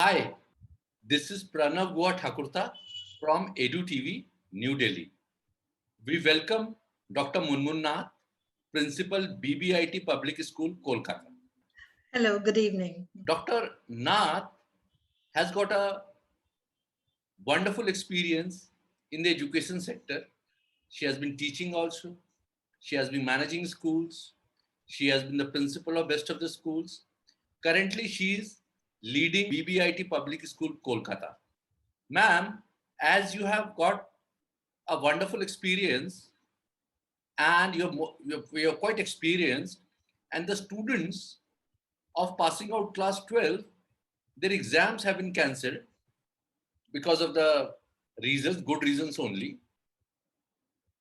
Hi, this is Pranav Goa Thakurta from Edu TV, New Delhi. We welcome Dr. Munmun Nath, Principal BBIT Public School, Kolkata. Hello, good evening. Dr. Nath has got a wonderful experience in the education sector. She has been teaching also. She has been managing schools. She has been the principal of best of the schools. Currently, she is leading BBIT Public School, Kolkata. Ma'am, as you have got a wonderful experience and you're quite experienced, and the students of passing out class 12, their exams have been cancelled because of the reasons, good reasons only.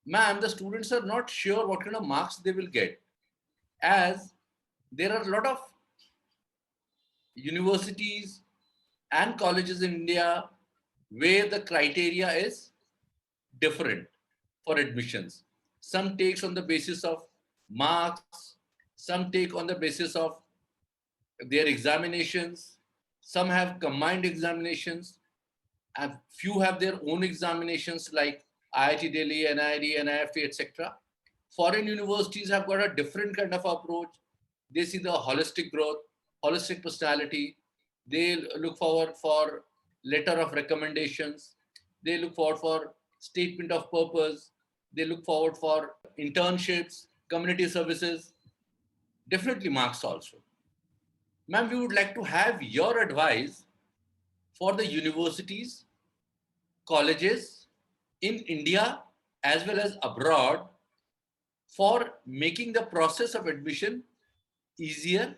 Ma'am, the students are not sure what kind of marks they will get, as there are a lot of universities and colleges in India where the criteria is different for admissions. Some takes on the basis of marks, some take on the basis of their examinations, some have combined examinations, and few have their own examinations like IIT Delhi, NID, NIFT, etc. Foreign universities have got a different kind of approach. They see the holistic growth, holistic personality. They look forward for letter of recommendations. They look forward for statement of purpose. They look forward for internships, community services, definitely marks also. Ma'am, we would like to have your advice for the universities, colleges in India as well as abroad for making the process of admission easier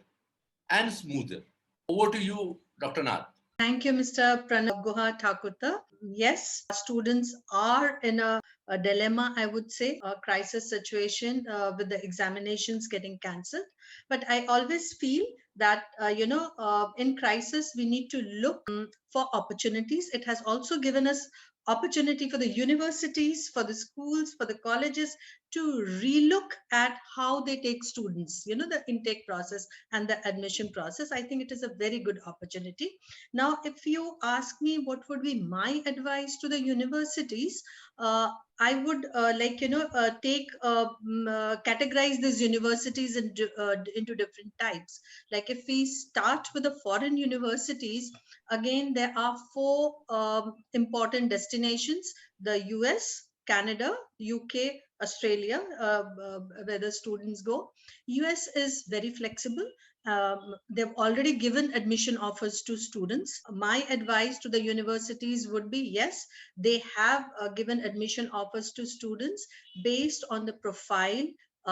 and smoother. Over to you, Dr. Nath. Thank you, Mr. Pranav Guha Thakurta. Yes, students are in a dilemma, I would say, a crisis situation with the examinations getting cancelled. But I always feel that, in crisis, we need to look for opportunities. It has also given us opportunity for the universities, for the schools, for the colleges to relook at how they take students, the intake process and the admission process. I think it is a very good opportunity. Now, if you ask me what would be my advice to the universities, I would categorize these universities into different types. Like if we start with the foreign universities, again, there are four important destinations: the US, Canada, UK, Australia, where the students go. US is very flexible. They've already given admission offers to students. My advice to the universities would be, yes, they have given admission offers to students based on the profile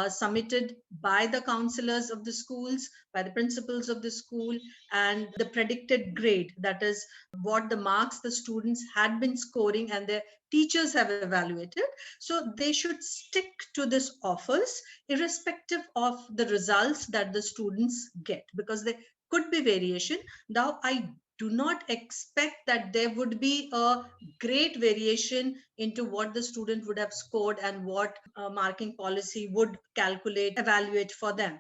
submitted by the counselors of the schools, by the principals of the school, and the predicted grade. That is what the marks the students had been scoring and their teachers have evaluated. So they should stick to this offers irrespective of the results that the students get, because there could be variation. Now, I do not expect that there would be a great variation into what the student would have scored and what marking policy would calculate, evaluate for them.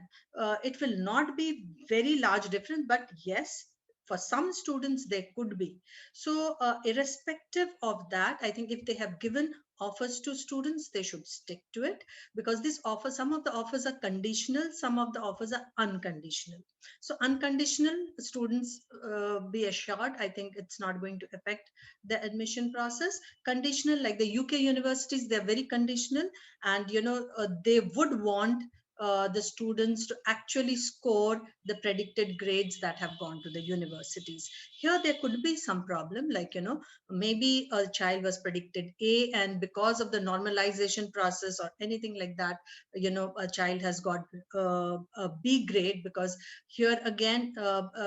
It will not be very large difference, but yes, for some students there could be. So irrespective of that, I think if they have given offers to students, they should stick to it, because this offer, some of the offers are conditional, some of the offers are unconditional. So unconditional, students be assured, I think it's not going to affect the admission process. Conditional, like the UK universities, they're very conditional, and they would want the students to actually score the predicted grades that have gone to the universities. Here there could be some problem, like maybe a child was predicted A, and because of the normalization process or anything like that, a child has got a B grade, because here again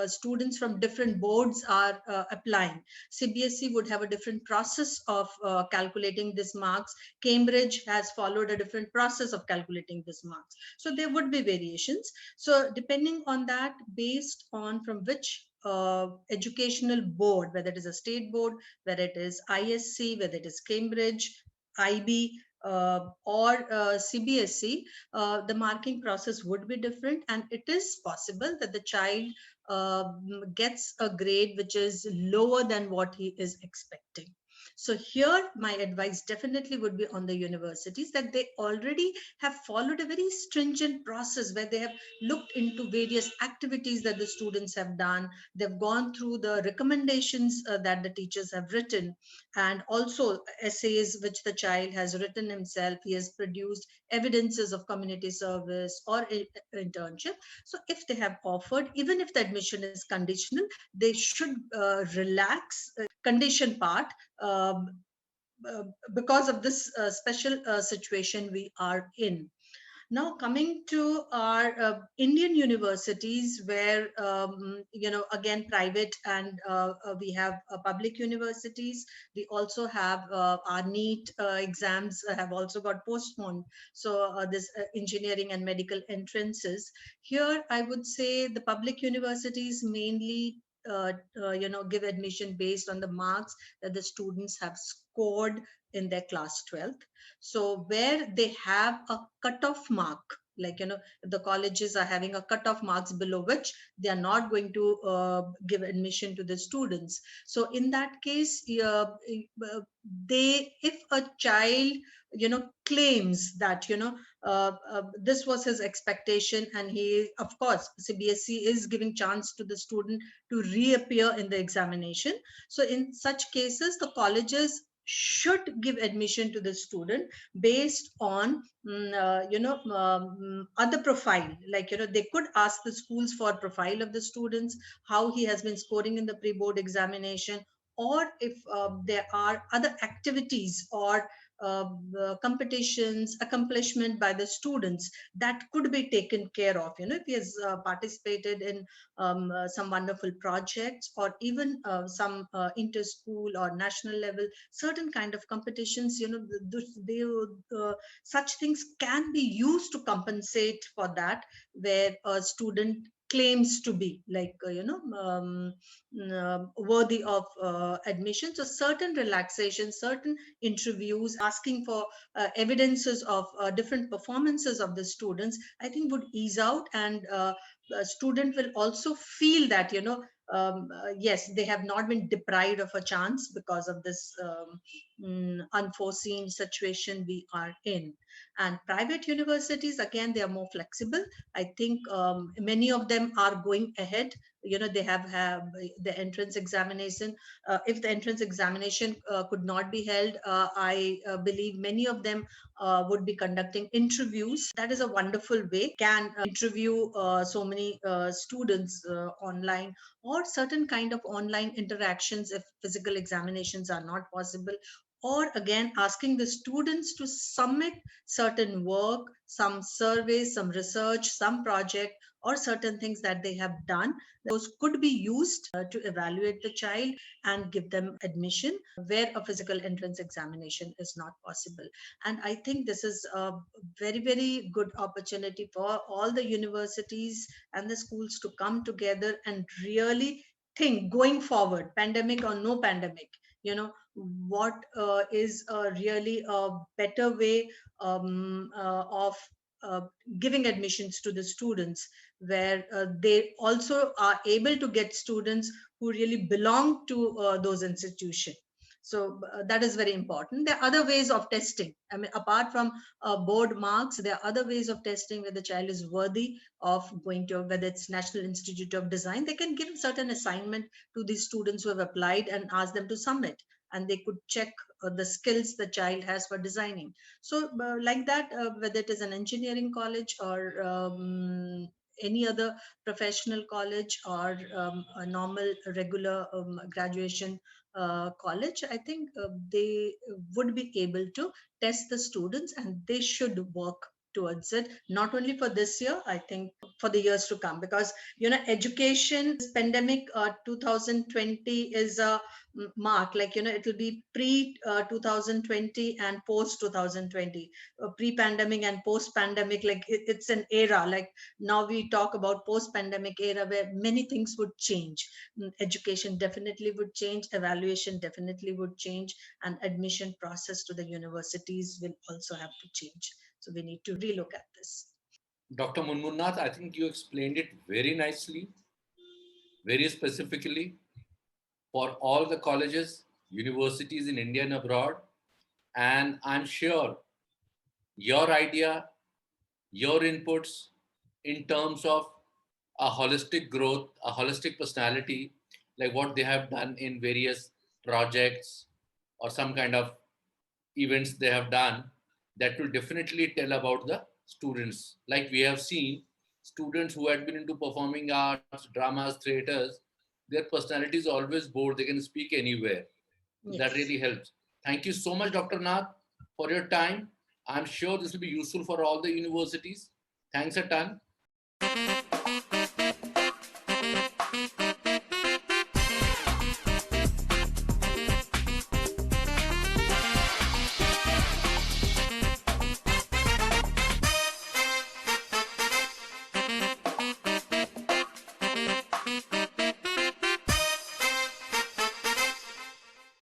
students from different boards are applying. CBSE would have a different process of calculating these marks. Cambridge has followed a different process of calculating these marks. So there would be variations. So depending on that, based on from which educational board, whether it is a state board, whether it is ISC, whether it is Cambridge, IB, or CBSE, the marking process would be different, and it is possible that the child gets a grade which is lower than what he is expecting. So here my advice definitely would be on the universities, that they already have followed a very stringent process where they have looked into various activities that the students have done. They've gone through the recommendations that the teachers have written, and also essays which the child has written himself. He has produced evidences of community service or internship. So if they have offered, even if the admission is conditional, they should relax condition part, um, uh, because of this special situation we are in. Now, coming to our Indian universities, where again private and we have public universities. We also have our NEET exams have also got postponed. So this engineering and medical entrances. Here, I would say the public universities mainly give admission based on the marks that the students have scored in their class 12th. So where they have a cutoff mark, like the colleges are having a cutoff marks below which they are not going to give admission to the students. So in that case, they, if a child claims that this was his expectation, and he, of course, CBSE is giving chance to the student to reappear in the examination. So in such cases, the colleges should give admission to the student based on other profile, like they could ask the schools for profile of the students, how he has been scoring in the pre-board examination, or if there are other activities or competitions accomplishment by the students that could be taken care of, if he has participated in some wonderful projects, or even some inter-school or national level certain kind of competitions, they, such things can be used to compensate for that, where a student claims to be like worthy of admission. So certain relaxations, certain interviews, asking for evidences of different performances of the students, I think would ease out, and a student will also feel that yes, they have not been deprived of a chance because of this unforeseen situation we are in. And private universities, again, they are more flexible. I think many of them are going ahead. They have the entrance examination. If the entrance examination could not be held, I believe many of them would be conducting interviews. That is a wonderful way. Can interview so many students online, or certain kind of online interactions if physical examinations are not possible, or again asking the students to submit certain work, some surveys, some research, some project, or certain things that they have done. Those could be used to evaluate the child and give them admission where a physical entrance examination is not possible. And I think this is a very, very good opportunity for all the universities and the schools to come together and really think going forward, pandemic or no pandemic, what is really a better way of uh, giving admissions to the students, where they also are able to get students who really belong to those institutions. So that is very important. There are other ways of testing. I mean, apart from board marks, there are other ways of testing where the child is worthy of going to, whether it's National Institute of Design. They can give certain assignment to these students who have applied and ask them to submit, and they could check the skills the child has for designing. So like that, whether it is an engineering college or any other professional college, or a normal regular graduation college, I think they would be able to test the students, and they should work towards it, not only for this year, I think for the years to come. Because education, this pandemic 2020 is a mark, like it will be pre 2020 and post 2020, pre pandemic and post pandemic, like it's an era. Like now we talk about post pandemic era where many things would change. Education definitely would change, evaluation definitely would change, and admission process to the universities will also have to change. So we need to relook at this. Dr. Munmunnath, I think you explained it very nicely. very specifically for all the colleges, universities in India and abroad. And I'm sure your idea, your inputs in terms of a holistic growth, a holistic personality, like what they have done in various projects or some kind of events they have done, that will definitely tell about the students. Like we have seen students who had been into performing arts, dramas, theaters, their personality is always bold. They can speak anywhere. So that Yes. really helps. Thank you so much, Dr. Nath, for your time. I'm sure this will be useful for all the universities. Thanks a ton.